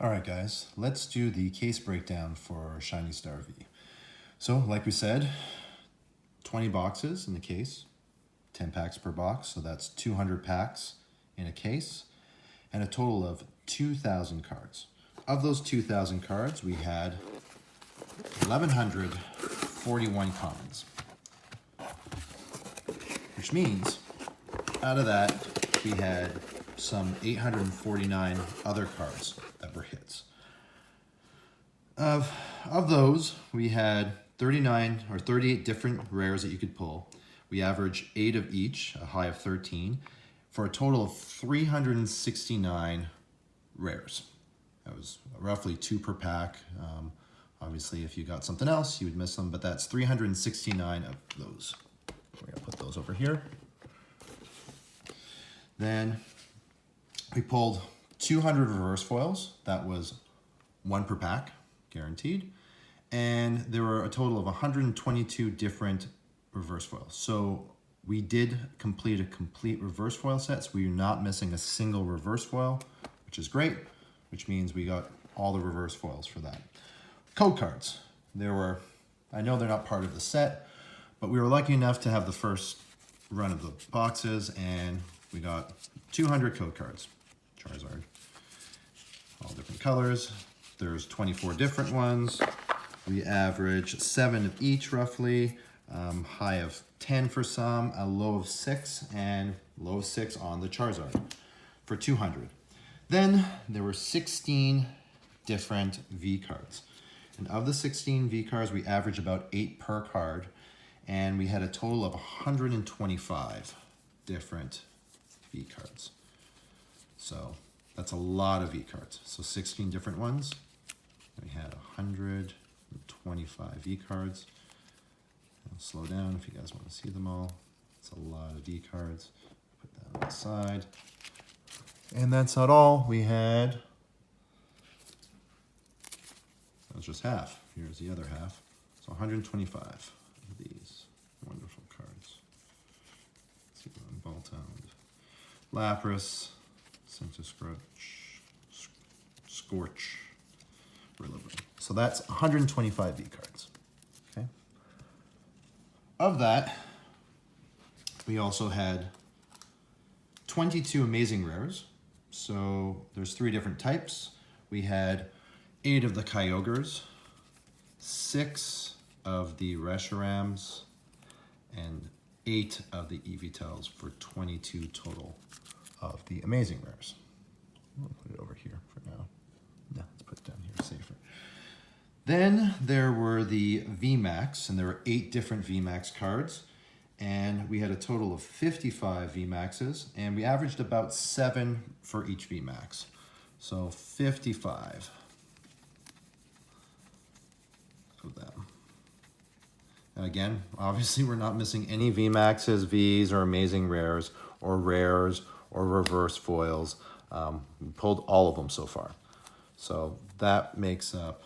Alright guys, let's do the case breakdown for Shiny Star V. So like we said, 20 boxes in the case, 10 packs per box, so that's 200 packs in a case, and a total of 2,000 cards. Of those 2,000 cards, we had 1,141 commons, which means out of that we had some 849 other cards that were hits. Of those, we had 39 or 38 different rares that you could pull. We averaged 8 of each, a high of 13, for a total of 369 rares. That was roughly 2 per pack. Obviously, if you got something else, you would miss them, but that's 369 of those. We're gonna put those over here. Then we pulled 200 reverse foils. That was 1 per pack, guaranteed. And there were a total of 122 different reverse foils. So we did complete a complete reverse foil set. So we are not missing a single reverse foil, which is great, which means we got all the reverse foils for that. Code cards. There were, I know they're not part of the set, but we were lucky enough to have the first run of the boxes, and we got 200 code cards. Charizard, all different colors. There's 24 different ones. We average 7 of each roughly, high of 10 for some, a low of 6, and low of 6 on the Charizard for 200. Then there were 16 different V cards. And of the 16 V cards, we average about 8 per card, and we had a total of 125 different V cards. So that's a lot of V cards. So 16 different ones. We had 125 V cards. I'll slow down if you guys want to see them all. It's a lot of V cards. Put that on the side. And that's not all. We had, that was just half. Here's the other half. So 125 of these wonderful cards. Let's see what Boltound. Lapras, Scorch, Rillaboom. So that's 125 V cards. Okay. Of that, we also had 22 amazing rares. So there's 3 different types. We had 8 of the Kyogres, 6 of the Reshurams, and 8 of the Evital's for 22 total of the amazing rares. We'll put it over here for now. No, let's put it down here safer. Then there were the Vmax, and there were 8 different Vmax cards, and we had a total of 55 Vmaxes, and we averaged about 7 for each Vmax. So 55 of them. And again, obviously we're not missing any Vmaxes, Vs, or amazing rares, or reverse foils. We pulled all of them so far. So that makes up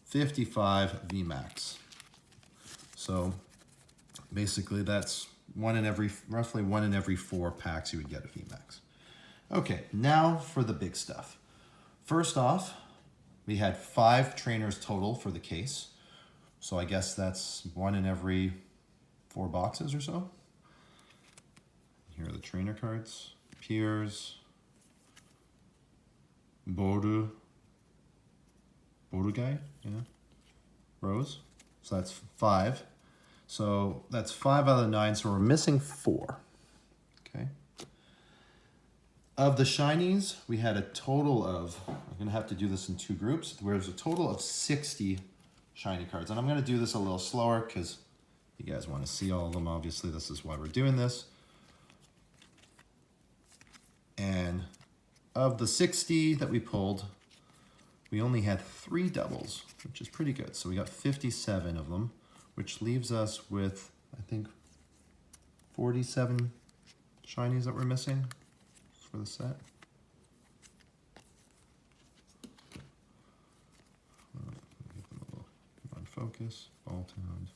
55 Vmax. So basically that's roughly one in every 4 packs you would get a Vmax. Okay, now for the big stuff. First off, we had 5 trainers total for the case. So I guess that's 1 in every 4 boxes or so. Here are the trainer cards. Piers, Borugai, yeah, Rose. So that's 5. So that's 5 out of the 9, so we're missing 4. Okay. Of the shinies, we had a total of, I'm gonna have to do this in 2 groups, there's a total of 60 shiny cards. And I'm gonna do this a little slower because you guys wanna see all of them. Obviously, this is why we're doing this. And of the 60 that we pulled, we only had 3 doubles, which is pretty good. So we got 57 of them, which leaves us with, I think, 47 shinies that we're missing for the set. Give them a little on focus, Boltound.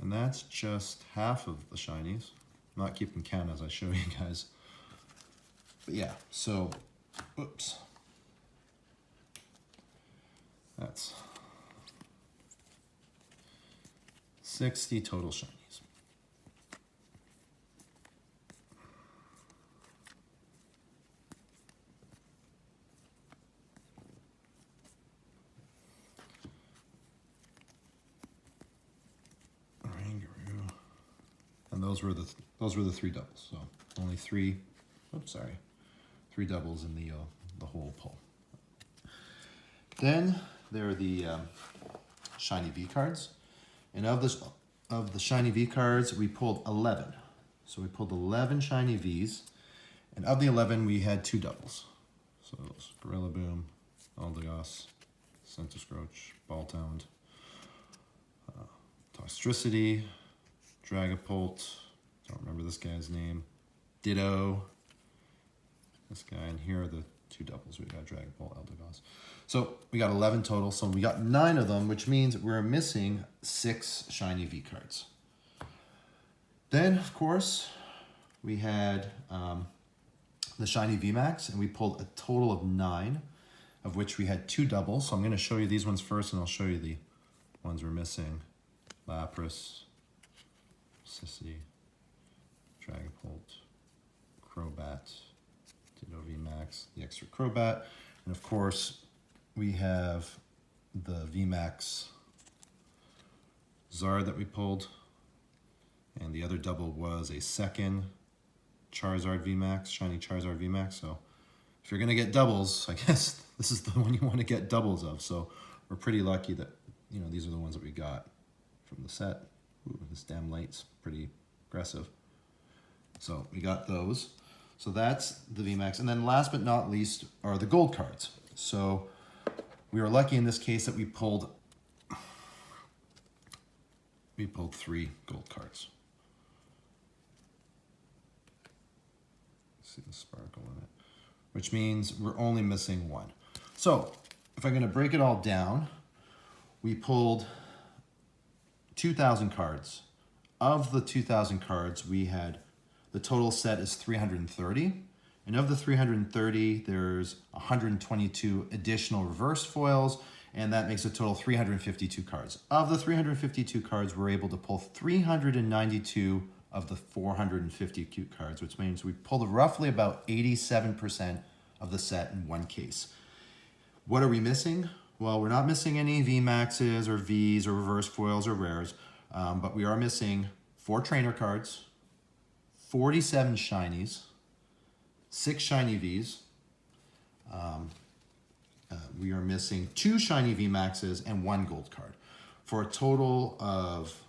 And that's just half of the shinies. I'm not keeping count as I show you guys. But yeah, so Whoops. That's 60 total shinies. And those were the three doubles. So only three. Oops, sorry, three doubles in the whole pull. Then there are the Shiny V cards, and of the Shiny V cards, we pulled 11. So we pulled 11 Shiny Vs, and of the 11, we had two doubles. So it was Gorilla Boom, Aldegos, Centiscroach, Baltound, Toxtricity, Dragapult, don't remember this guy's name, Ditto, this guy, and here are the two doubles. We got Dragapult, Aldegos. So we got 11 total, so we got 9 of them, which means we're missing 6 Shiny V cards. Then, of course, we had the Shiny Vmax, and we pulled a total of 9, of which we had 2 doubles. So I'm going to show you these ones first, and I'll show you the ones we're missing. Lapras, Sissy, Dragapult, Crobat, Ditto Vmax, the extra Crobat, and of course we have the Vmax Zard that we pulled, and the other double was a second Charizard Vmax, Shiny Charizard Vmax. So if you're gonna get doubles, I guess this is the one you want to get doubles of. So we're pretty lucky that, you know, these are the ones that we got from the set. Ooh, this damn light's pretty aggressive. So we got those. So that's the Vmax. And then last but not least are the gold cards. So we were lucky in this case that we pulled 3 gold cards. See the sparkle in it, which means we're only missing 1. So if I'm going to break it all down, we pulled 2,000 cards. Of the 2,000 cards, we had the total set is 330, and of the 330, there's 122 additional reverse foils, and that makes a total 352 cards. Of the 352 cards, we're able to pull 392 of the 452 cards, which means we pulled roughly about 87% of the set in one case. What are we missing? Well, we're not missing any VMAXs or Vs or reverse foils or rares, but we are missing 4 trainer cards, 47 shinies, 6 shiny Vs. We are missing 2 shiny VMAXs and 1 gold card for a total of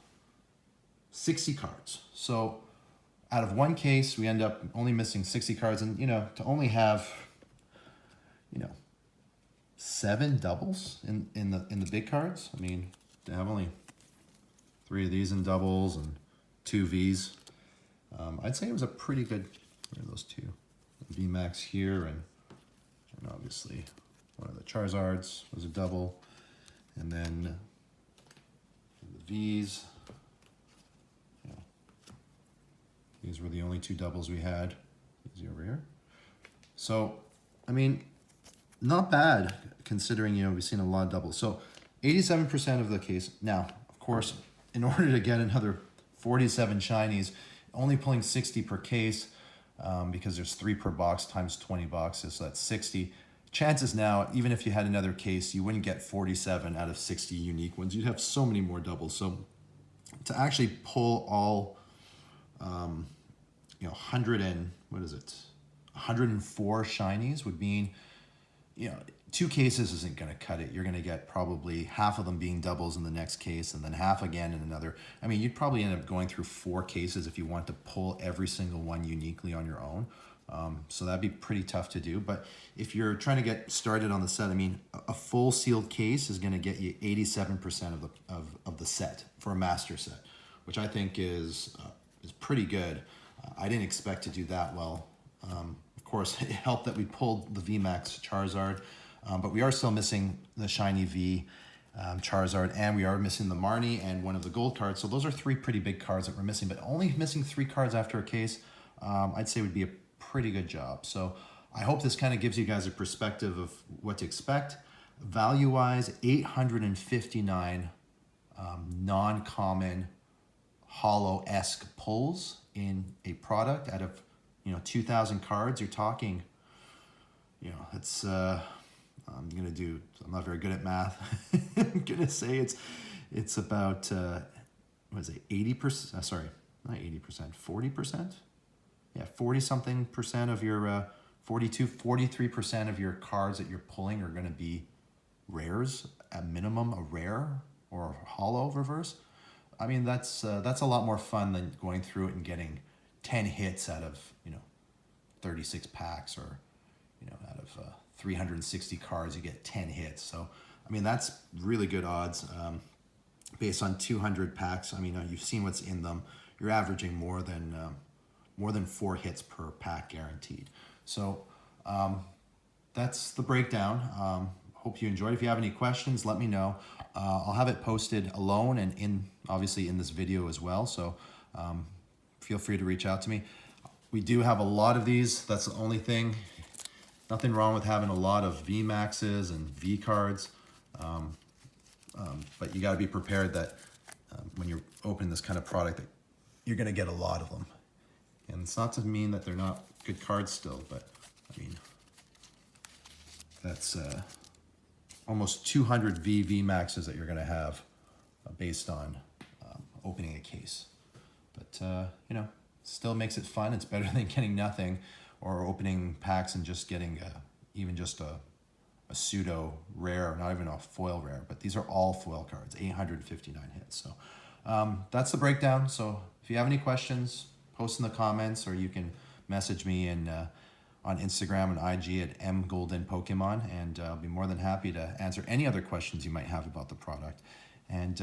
60 cards. So out of one case, we end up only missing 60 cards, and, you know, to only have, you know, 7 doubles in the big cards. I mean, to have only 3 of these in doubles and 2 Vs. I'd say it was a pretty good, where are those 2? VMAX here, and obviously one of the Charizards was a double. And then the Vs, yeah, these were the only 2 doubles we had. Easy over here. So, I mean, not bad considering, you know, we've seen a lot of doubles. So 87% of the case. Now, of course, in order to get another 47 shinies, only pulling 60 per case, because there's 3 per box times 20 boxes, so that's 60. Chances now, even if you had another case, you wouldn't get 47 out of 60 unique ones. You'd have so many more doubles. So to actually pull all, you know, 104 shinies would mean, you know, 2 cases isn't going to cut it. You're going to get probably half of them being doubles in the next case, and then half again in another. I mean, you'd probably end up going through 4 cases if you want to pull every single one uniquely on your own. So that'd be pretty tough to do. But if you're trying to get started on the set, I mean, a full sealed case is going to get you 87% of the set for a master set, which I think is pretty good. I didn't expect to do that well. Of course, it helped that we pulled the VMAX Charizard, but we are still missing the Shiny V Charizard, and we are missing the Marnie and one of the gold cards. So those are 3 pretty big cards that we're missing, but only missing 3 cards after a case, I'd say would be a pretty good job. So I hope this kind of gives you guys a perspective of what to expect. Value-wise, 859 non-common hollow-esque pulls in a product out of 2,000 cards. You're talking, it's I'm not very good at math. I'm gonna say it's about what is it, 80%? Sorry, not 80%, 40%. Yeah, 40-something percent of your 43% of your cards that you're pulling are going to be rares, at minimum a rare or a hollow reverse. I mean, that's a lot more fun than going through it and getting 10 hits out of 36 packs, or out of 360 cards you get 10 hits. So I mean, that's really good odds based on 200 packs. I mean, you've seen what's in them. You're averaging more than 4 hits per pack guaranteed. So that's the breakdown. Hope you enjoyed. If you have any questions, let me know. I'll have it posted alone and obviously in this video as well. So feel free to reach out to me. We do have a lot of these. That's the only thing. Nothing wrong with having a lot of Vmaxes and V cards. But you got to be prepared that when you're opening this kind of product, that you're going to get a lot of them. And it's not to mean that they're not good cards still, but I mean, that's almost 200 Vmaxes that you're going to have based on opening a case. But, still makes it fun. It's better than getting nothing, or opening packs and just getting even just a pseudo rare, not even a foil rare. But these are all foil cards, 859 hits. So that's the breakdown. So if you have any questions, post in the comments, or you can message me on Instagram and IG at mgoldenpokemon, and I'll be more than happy to answer any other questions you might have about the product. And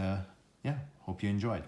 yeah, hope you enjoyed.